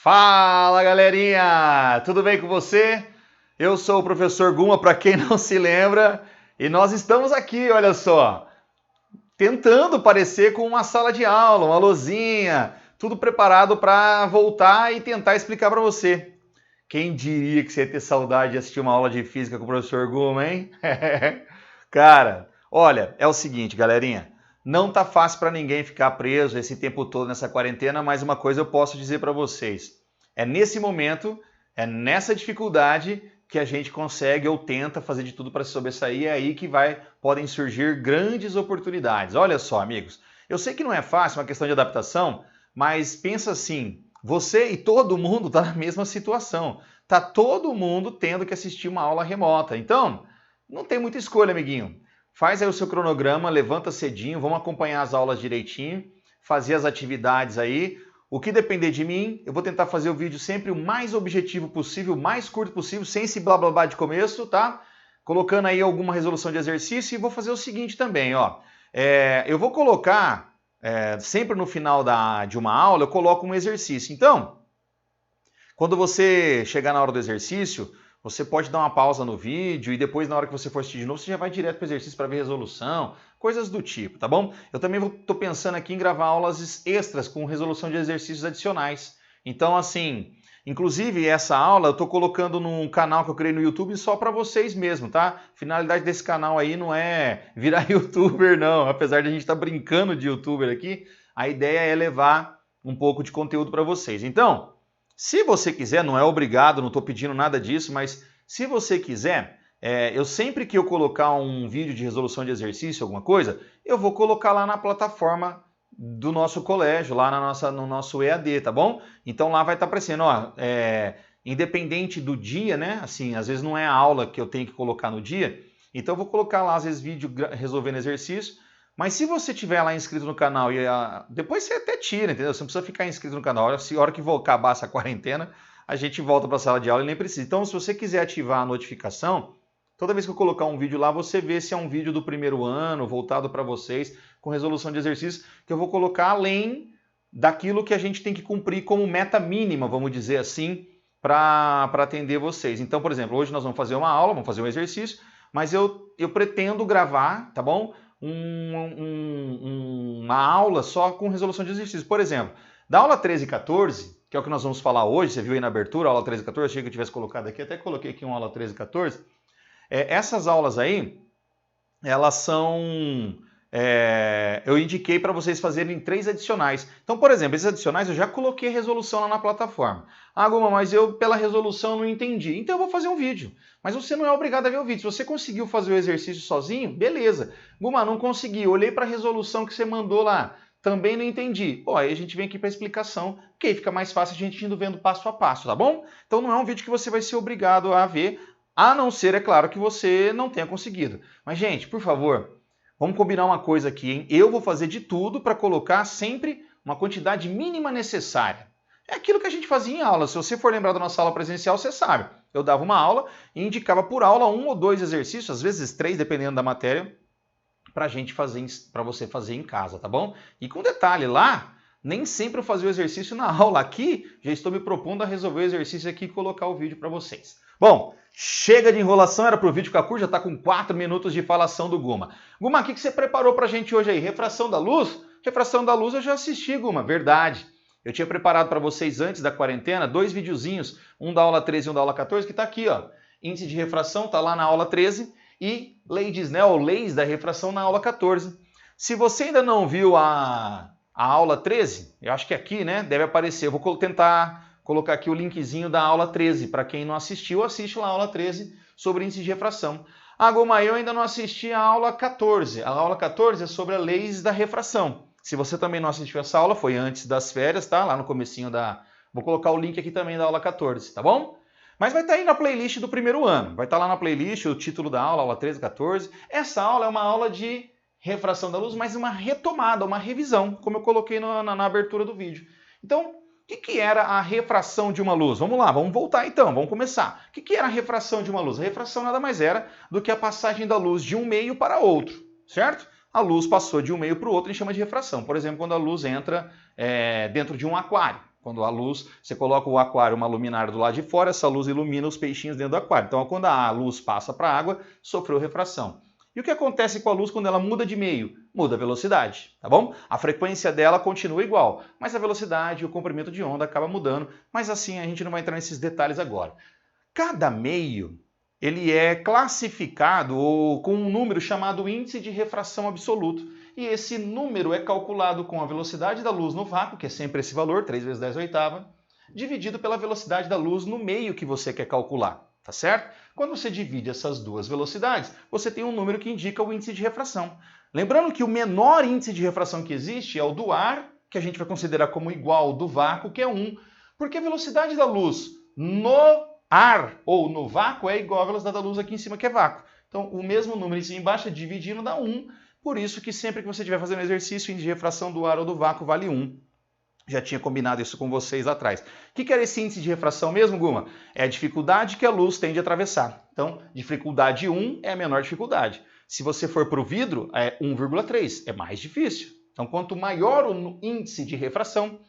Fala, galerinha! Tudo bem com você? Eu sou o professor Guma, para quem não se lembra, e nós estamos aqui, olha só, tentando parecer com uma sala de aula, uma lousinha, tudo preparado para voltar e tentar explicar para você. Quem diria que você ia ter saudade de assistir uma aula de física com o professor Guma, hein? Cara, olha, é o seguinte, galerinha, não tá fácil para ninguém ficar preso esse tempo todo nessa quarentena, mas uma coisa eu posso dizer para vocês. É nesse momento, é nessa dificuldade que a gente consegue ou tenta fazer de tudo para se sobressair, é aí que podem surgir grandes oportunidades. Olha só, amigos, eu sei que não é fácil, é uma questão de adaptação, mas pensa assim, você e todo mundo está na mesma situação. Tá todo mundo tendo que assistir uma aula remota. Então, não tem muita escolha, amiguinho. Faz aí o seu cronograma, levanta cedinho, vamos acompanhar as aulas direitinho, fazer as atividades aí. O que depender de mim, eu vou tentar fazer o vídeo sempre o mais objetivo possível, o mais curto possível, sem esse blá blá blá de começo, tá? Colocando aí alguma resolução de exercício e vou fazer o seguinte também, ó. Eu vou colocar, sempre no final de uma aula, eu coloco um exercício. Então, quando você chegar na hora do exercício, você pode dar uma pausa no vídeo e depois, na hora que você for assistir de novo, você já vai direto para o exercício para ver resolução, coisas do tipo, tá bom? Eu também estou pensando aqui em gravar aulas extras com resolução de exercícios adicionais. Então, assim, inclusive essa aula eu estou colocando num canal que eu criei no YouTube só para vocês mesmo, tá? A finalidade desse canal aí não é virar youtuber, não. Apesar de a gente estar brincando de youtuber aqui, a ideia é levar um pouco de conteúdo para vocês. Então, se você quiser, não é obrigado, não estou pedindo nada disso, mas se você quiser, eu sempre que eu colocar um vídeo de resolução de exercício, alguma coisa, eu vou colocar lá na plataforma do nosso colégio, lá no nosso EAD, tá bom? Então lá vai estar aparecendo, ó, independente do dia, né? Assim, às vezes não é a aula que eu tenho que colocar no dia, então eu vou colocar lá, às vezes, vídeo resolvendo exercício. Mas se você tiver lá inscrito no canal e depois você até tira, entendeu? Você não precisa ficar inscrito no canal. A hora que acabar essa quarentena, a gente volta para a sala de aula e nem precisa. Então, se você quiser ativar a notificação, toda vez que eu colocar um vídeo lá, você vê se é um vídeo do primeiro ano, voltado para vocês, com resolução de exercícios, que eu vou colocar além daquilo que a gente tem que cumprir como meta mínima, vamos dizer assim, para atender vocês. Então, por exemplo, hoje nós vamos fazer uma aula, vamos fazer um exercício, mas eu pretendo gravar, tá bom? Uma aula só com resolução de exercícios. Por exemplo, da aula 13 e 14, que é o que nós vamos falar hoje, você viu aí na abertura, aula 13 e 14, achei que eu tivesse colocado aqui, até coloquei aqui uma aula 13 e 14. Essas aulas aí, elas são... eu indiquei para vocês fazerem 3 adicionais. Então, por exemplo, esses adicionais eu já coloquei resolução lá na plataforma. Ah, Guma, mas eu pela resolução não entendi. Então eu vou fazer um vídeo. Mas você não é obrigado a ver o vídeo. Se você conseguiu fazer o exercício sozinho, beleza. Guma, não consegui. Olhei para a resolução que você mandou lá. Também não entendi. Pô, aí a gente vem aqui para a explicação, porque aí fica mais fácil a gente indo vendo passo a passo, tá bom? Então não é um vídeo que você vai ser obrigado a ver, a não ser, é claro, que você não tenha conseguido. Mas, gente, por favor, vamos combinar uma coisa aqui, hein? Eu vou fazer de tudo para colocar sempre uma quantidade mínima necessária. É aquilo que a gente fazia em aula. Se você for lembrar da nossa aula presencial, você sabe. Eu dava uma aula e indicava por aula 1 ou 2 exercícios, às vezes 3, dependendo da matéria, para você fazer em casa, tá bom? E com detalhe, lá, nem sempre eu fazia o exercício na aula. Aqui, já estou me propondo a resolver o exercício aqui e colocar o vídeo para vocês. Bom, chega de enrolação, era para o vídeo ficar curto, já está com 4 minutos de falação do Guma. Guma, o que você preparou para a gente hoje aí? Refração da luz? Refração da luz eu já assisti, Guma, verdade. Eu tinha preparado para vocês antes da quarentena 2 videozinhos, um da aula 13 e um da aula 14, que está aqui, ó. Índice de refração está lá na aula 13 e lei de Snell, ou leis da refração, na aula 14. Se você ainda não viu a aula 13, eu acho que aqui, né, deve aparecer. Eu vou tentar colocar aqui o linkzinho da aula 13. Para quem não assistiu, assiste lá a aula 13 sobre índice de refração. Ah, Guma, eu ainda não assisti a aula 14. A aula 14 é sobre as leis da refração. Se você também não assistiu essa aula, foi antes das férias, tá? Lá no comecinho da... Vou colocar o link aqui também da aula 14, tá bom? Mas vai estar aí na playlist do primeiro ano. Vai estar lá na playlist o título da aula, aula 13, 14. Essa aula é uma aula de refração da luz, mas uma retomada, uma revisão, como eu coloquei na abertura do vídeo. Então, o que era a refração de uma luz? Vamos lá, vamos voltar então, vamos começar. O que era a refração de uma luz? A refração nada mais era do que a passagem da luz de um meio para outro, certo? A luz passou de um meio para o outro e chama de refração. Por exemplo, quando a luz entra dentro de um aquário. Quando a luz, você coloca o aquário, uma luminária do lado de fora, essa luz ilumina os peixinhos dentro do aquário. Então, quando a luz passa para a água, sofreu refração. E o que acontece com a luz quando ela muda de meio? Muda a velocidade, tá bom? A frequência dela continua igual, mas a velocidade e o comprimento de onda acaba mudando, mas assim a gente não vai entrar nesses detalhes agora. Cada meio, ele é classificado com um número chamado índice de refração absoluto. E esse número é calculado com a velocidade da luz no vácuo, que é sempre esse valor, 3 vezes 10 oitava, dividido pela velocidade da luz no meio que você quer calcular, tá certo? Quando você divide essas duas velocidades, você tem um número que indica o índice de refração. Lembrando que o menor índice de refração que existe é o do ar, que a gente vai considerar como igual ao do vácuo, que é 1, porque a velocidade da luz no ar ou no vácuo é igual à velocidade da luz aqui em cima, que é vácuo. Então, o mesmo número em cima e embaixo dividindo dá 1, por isso que sempre que você estiver fazendo exercício, o índice de refração do ar ou do vácuo vale 1. Já tinha combinado isso com vocês atrás. O que era esse índice de refração mesmo, Guma? É a dificuldade que a luz tem de atravessar. Então, dificuldade 1 é a menor dificuldade. Se você for para o vidro, é 1,3, é mais difícil. Então, quanto maior o índice de refração,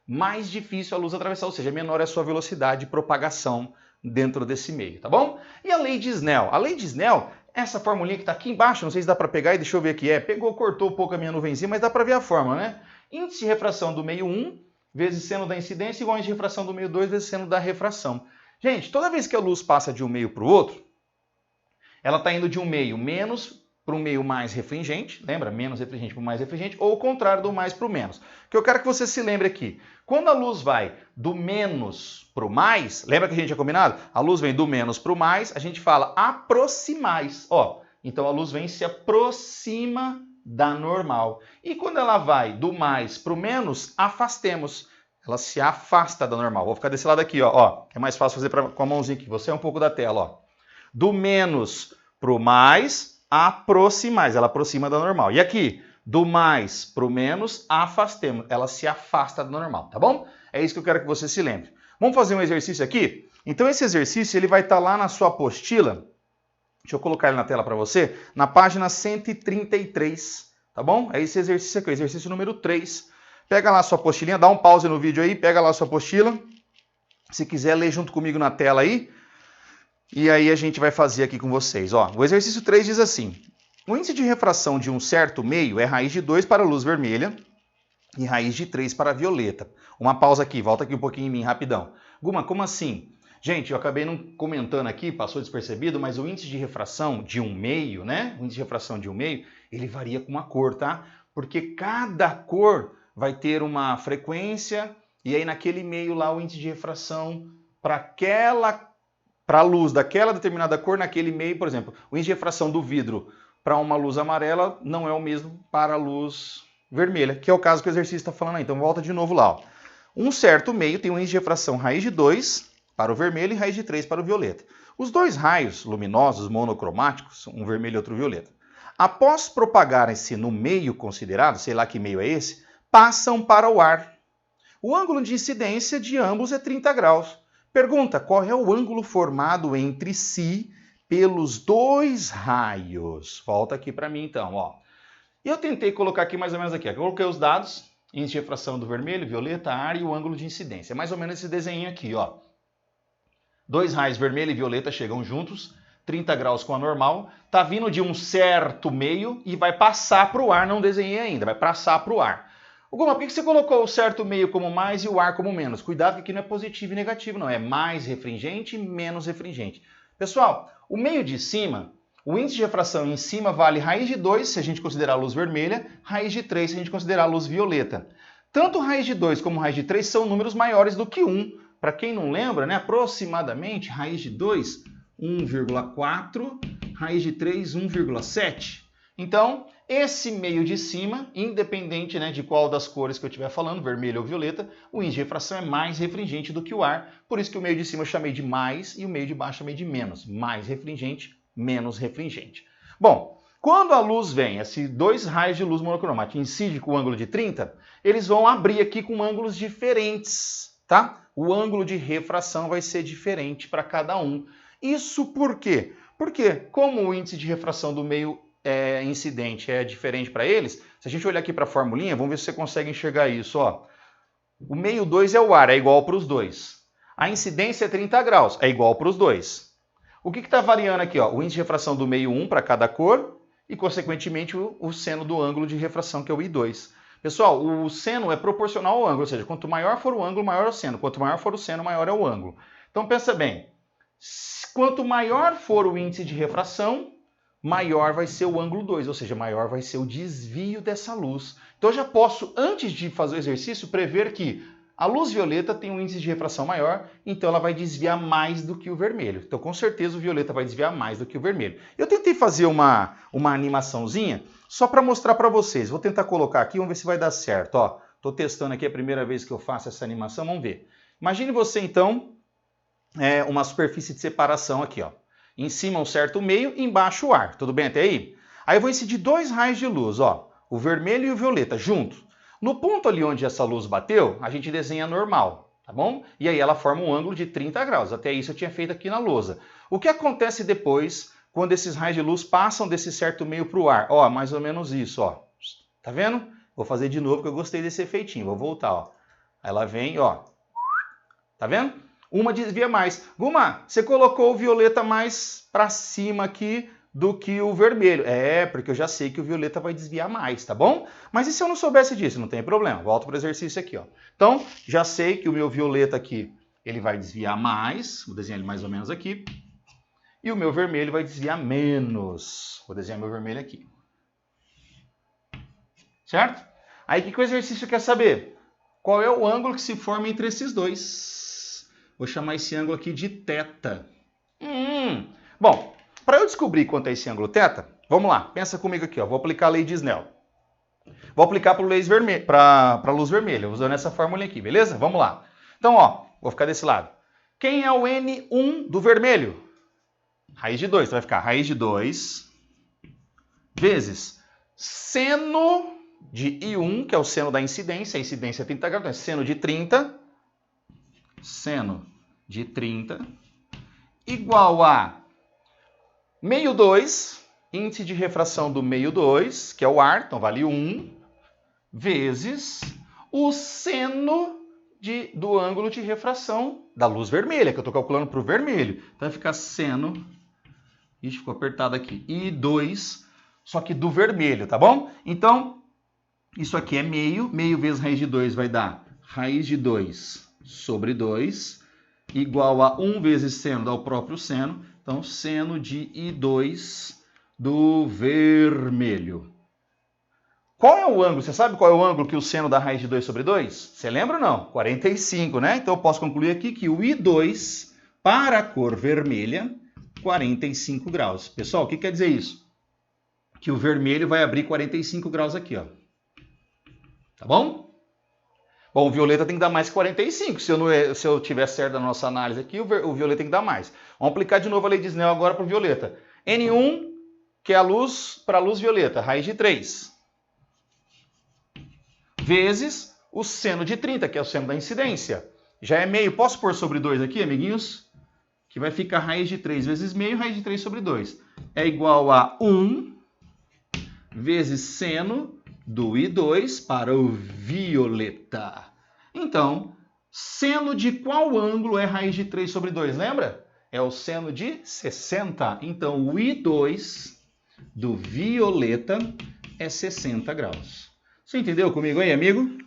mais difícil a luz atravessar, ou seja, menor é a sua velocidade de propagação dentro desse meio, tá bom? E a lei de Snell? A lei de Snell, essa formulinha que está aqui embaixo, não sei se dá para pegar e deixa eu ver aqui, pegou, cortou um pouco a minha nuvenzinha, mas dá para ver a fórmula, né? Índice de refração do meio 1 vezes seno da incidência igual a índice de refração do meio 2 vezes seno da refração. Gente, toda vez que a luz passa de um meio para o outro, ela está indo de um meio menos para um meio mais refringente, lembra? Menos refringente para o mais refringente, ou o contrário do mais para o menos. O que eu quero que você se lembre aqui, quando a luz vai do menos para o mais, lembra que a gente tinha combinado? A luz vem do menos para o mais, a gente fala aproximais, ó. Então a luz vem e se aproxima da normal. E quando ela vai do mais para o menos, afastemos. Ela se afasta da normal. Vou ficar desse lado aqui, ó. É mais fácil fazer com a mãozinha aqui. Você é um pouco da tela, ó. Do menos para o mais, aproximais. Ela aproxima da normal. E aqui, do mais para o menos, afastemos. Ela se afasta da normal, tá bom? É isso que eu quero que você se lembre. Vamos fazer um exercício aqui? Então esse exercício ele vai estar lá na sua apostila. Deixa eu colocar ele na tela para você, na página 133, tá bom? É esse exercício aqui, o exercício número 3. Pega lá a sua apostilinha, dá um pause no vídeo aí, pega lá a sua apostila. Se quiser, lê junto comigo na tela aí. E aí a gente vai fazer aqui com vocês. Ó, o exercício 3 diz assim: o índice de refração de um certo meio é raiz de 2 para a luz vermelha e raiz de 3 para a violeta. Uma pausa aqui, volta aqui um pouquinho em mim, rapidão. Guma, como assim? Gente, eu acabei não comentando aqui, passou despercebido, mas o índice de refração de um meio, né? O índice de refração de um meio, ele varia com a cor, tá? Porque cada cor vai ter uma frequência e aí naquele meio lá o índice de refração para a luz daquela determinada cor naquele meio, por exemplo, o índice de refração do vidro para uma luz amarela não é o mesmo para a luz vermelha, que é o caso que o exercício está falando aí. Então volta de novo lá, ó. Um certo meio tem um índice de refração raiz de 2 para o vermelho e raiz de 3 para o violeta. Os dois raios luminosos monocromáticos, um vermelho e outro violeta, após propagarem-se no meio considerado, sei lá que meio é esse, passam para o ar. O ângulo de incidência de ambos é 30 graus. Pergunta, qual é o ângulo formado entre si pelos dois raios? Volta aqui para mim então, ó. Eu tentei colocar aqui mais ou menos aqui. Eu coloquei os dados, índice de refração do vermelho, violeta, ar e o ângulo de incidência. É mais ou menos esse desenho aqui, ó. Dois raios vermelho e violeta chegam juntos, 30 graus com a normal, tá vindo de um certo meio e vai passar para o ar, não desenhei ainda, vai passar para o ar. Guma, por que você colocou o certo meio como mais e o ar como menos? Cuidado que aqui não é positivo e negativo, não, é mais refringente e menos refringente. Pessoal, o meio de cima, o índice de refração em cima vale raiz de 2 se a gente considerar a luz vermelha, raiz de 3 se a gente considerar a luz violeta. Tanto raiz de 2 como raiz de 3 são números maiores do que 1. Para quem não lembra, né, aproximadamente, raiz de 2, 1,4, raiz de 3, 1,7. Então, esse meio de cima, independente, né, de qual das cores que eu estiver falando, vermelho ou violeta, o índice de refração é mais refringente do que o ar. Por isso que o meio de cima eu chamei de mais e o meio de baixo eu chamei de menos. Mais refringente, menos refringente. Bom, quando a luz vem, esses dois raios de luz monocromática incidem com o ângulo de 30, eles vão abrir aqui com ângulos diferentes, tá? O ângulo de refração vai ser diferente para cada um. Isso por quê? Porque como o índice de refração do meio incidente é diferente para eles, se a gente olhar aqui para a formulinha, vamos ver se você consegue enxergar isso, ó. O meio 2 é o ar, é igual para os dois. A incidência é 30 graus, é igual para os dois. O que está variando aqui? Ó? O índice de refração do meio 1 para cada cor e, consequentemente, o seno do ângulo de refração, que é o I2. Pessoal, o seno é proporcional ao ângulo, ou seja, quanto maior for o ângulo, maior é o seno. Quanto maior for o seno, maior é o ângulo. Então, pensa bem. Quanto maior for o índice de refração, maior vai ser o ângulo 2, ou seja, maior vai ser o desvio dessa luz. Então, eu já posso, antes de fazer o exercício, prever que a luz violeta tem um índice de refração maior, então ela vai desviar mais do que o vermelho. Então, com certeza, o violeta vai desviar mais do que o vermelho. Eu tentei fazer uma animaçãozinha só para mostrar para vocês. Vou tentar colocar aqui, vamos ver se vai dar certo. Estou testando aqui a primeira vez que eu faço essa animação, vamos ver. Imagine você, então, uma superfície de separação aqui. Ó. Em cima um certo meio, embaixo o ar. Tudo bem até aí? Aí eu vou incidir dois raios de luz, ó, o vermelho e o violeta, juntos. No ponto ali onde essa luz bateu, a gente desenha normal, tá bom? E aí ela forma um ângulo de 30 graus. Até isso eu tinha feito aqui na lousa. O que acontece depois, quando esses raios de luz passam desse certo meio para o ar? Ó, mais ou menos isso, ó. Tá vendo? Vou fazer de novo, porque eu gostei desse efeitinho. Vou voltar, ó. Aí ela vem, ó. Tá vendo? Uma desvia mais. Guma, você colocou o violeta mais para cima aqui do que o vermelho. É, porque eu já sei que o violeta vai desviar mais, tá bom? Mas e se eu não soubesse disso? Não tem problema. Volto para o exercício aqui, ó. Então, já sei que o meu violeta aqui, ele vai desviar mais. Vou desenhar ele mais ou menos aqui. E o meu vermelho vai desviar menos. Vou desenhar meu vermelho aqui. Certo? Aí, o que o exercício quer saber? Qual é o ângulo que se forma entre esses dois? Vou chamar esse ângulo aqui de θ. Bom, para eu descobrir quanto é esse ângulo θ, vamos lá, pensa comigo aqui, ó. Vou aplicar a lei de Snell. Vou aplicar para a luz vermelha, usando essa fórmula aqui, beleza? Vamos lá. Então, ó, vou ficar desse lado. Quem é o N1 do vermelho? Raiz de 2, vai ficar raiz de 2 vezes seno de I1, que é o seno da incidência, a incidência é 30 graus, então é seno de 30, igual a meio 2, índice de refração do meio 2, que é o ar, então vale 1, vezes o seno do ângulo de refração da luz vermelha, que eu estou calculando para o vermelho. Então vai ficar seno, ixi, ficou apertado aqui, I2, só que do vermelho, tá bom? Então, isso aqui é meio vezes raiz de 2 vai dar raiz de 2 sobre 2, igual a 1 vezes seno, dá o próprio seno. Então, seno de I2 do vermelho. Qual é o ângulo? Você sabe qual é o ângulo que o seno dá raiz de 2 sobre 2? Você lembra ou não? 45, né? Então, eu posso concluir aqui que o I2 para a cor vermelha, 45 graus. Pessoal, o que quer dizer isso? Que o vermelho vai abrir 45 graus aqui, ó. Tá bom? Bom, o violeta tem que dar mais que 45. Se eu tiver certo na nossa análise aqui, o violeta tem que dar mais. Vamos aplicar de novo a lei de Snell agora para o violeta. N1, que é a luz para a luz violeta, raiz de 3. Vezes o seno de 30, que é o seno da incidência. Já é meio. Posso pôr sobre 2 aqui, amiguinhos? Que vai ficar raiz de 3 vezes meio, raiz de 3 sobre 2. É igual a 1 vezes seno do I2 para o violeta. Então, seno de qual ângulo é raiz de 3 sobre 2, lembra? É o seno de 60. Então, o I2 do violeta é 60 graus. Você entendeu comigo aí, amigo?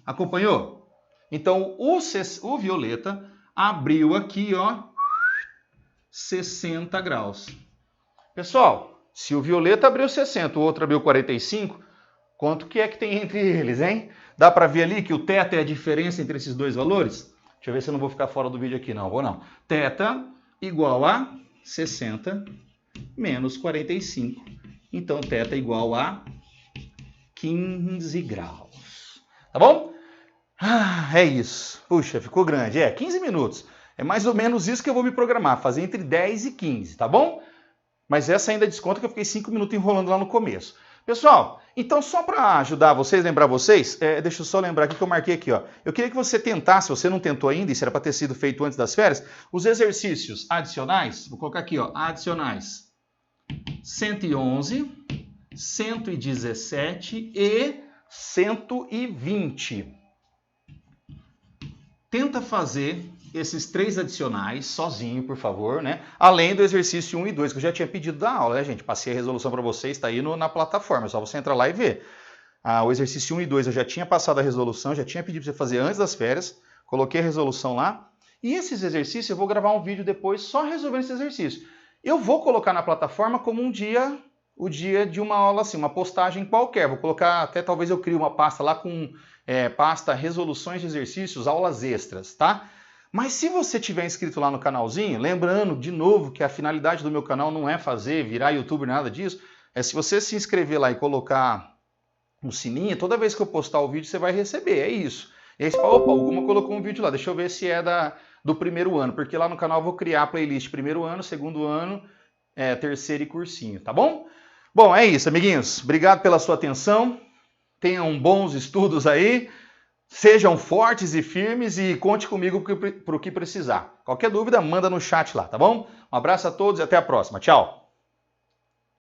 Acompanhou? Então, o violeta abriu aqui, ó, 60 graus. Pessoal, se o violeta abriu 60, o outro abriu 45, quanto que é que tem entre eles, hein? Dá para ver ali que o θ é a diferença entre esses dois valores? Deixa eu ver se eu não vou ficar fora do vídeo aqui, não. Vou não. θ igual a 60 menos 45. Então, θ igual a 15 graus. Tá bom? É isso. Puxa, ficou grande. 15 minutos. É mais ou menos isso que eu vou me programar. Fazer entre 10 e 15, tá bom? Mas essa ainda desconta que eu fiquei 5 minutos enrolando lá no começo. Pessoal, então só para ajudar vocês, lembrar vocês, deixa eu só lembrar aqui que eu marquei aqui, ó. Eu queria que você tentasse, se você não tentou ainda, isso era para ter sido feito antes das férias, os exercícios adicionais, vou colocar aqui, ó, adicionais 111, 117 e 120. tenta fazer esses 3 adicionais sozinho, por favor, né? Além do exercício 1 e 2, que eu já tinha pedido da aula, né, gente? Passei a resolução para vocês, está aí na plataforma, é só você entrar lá e ver. O exercício 1 e 2 eu já tinha passado a resolução, já tinha pedido para você fazer antes das férias, coloquei a resolução lá. E esses exercícios eu vou gravar um vídeo depois só resolvendo esse exercício. Eu vou colocar na plataforma como o dia de uma aula assim, uma postagem qualquer. Vou colocar, até talvez eu crie uma pasta lá com pasta resoluções de exercícios, aulas extras, tá? Mas se você tiver inscrito lá no canalzinho, lembrando de novo que a finalidade do meu canal não é virar youtuber, nada disso, é se você se inscrever lá e colocar no sininho, toda vez que eu postar o vídeo você vai receber, é isso. E aí você fala, opa, alguma colocou um vídeo lá, deixa eu ver se é do primeiro ano, porque lá no canal eu vou criar a playlist primeiro ano, segundo ano, terceiro e cursinho, tá bom? Bom, é isso, amiguinhos. Obrigado pela sua atenção. Tenham bons estudos aí. Sejam fortes e firmes e conte comigo para o que precisar. Qualquer dúvida, manda no chat lá, tá bom? Um abraço a todos e até a próxima. Tchau!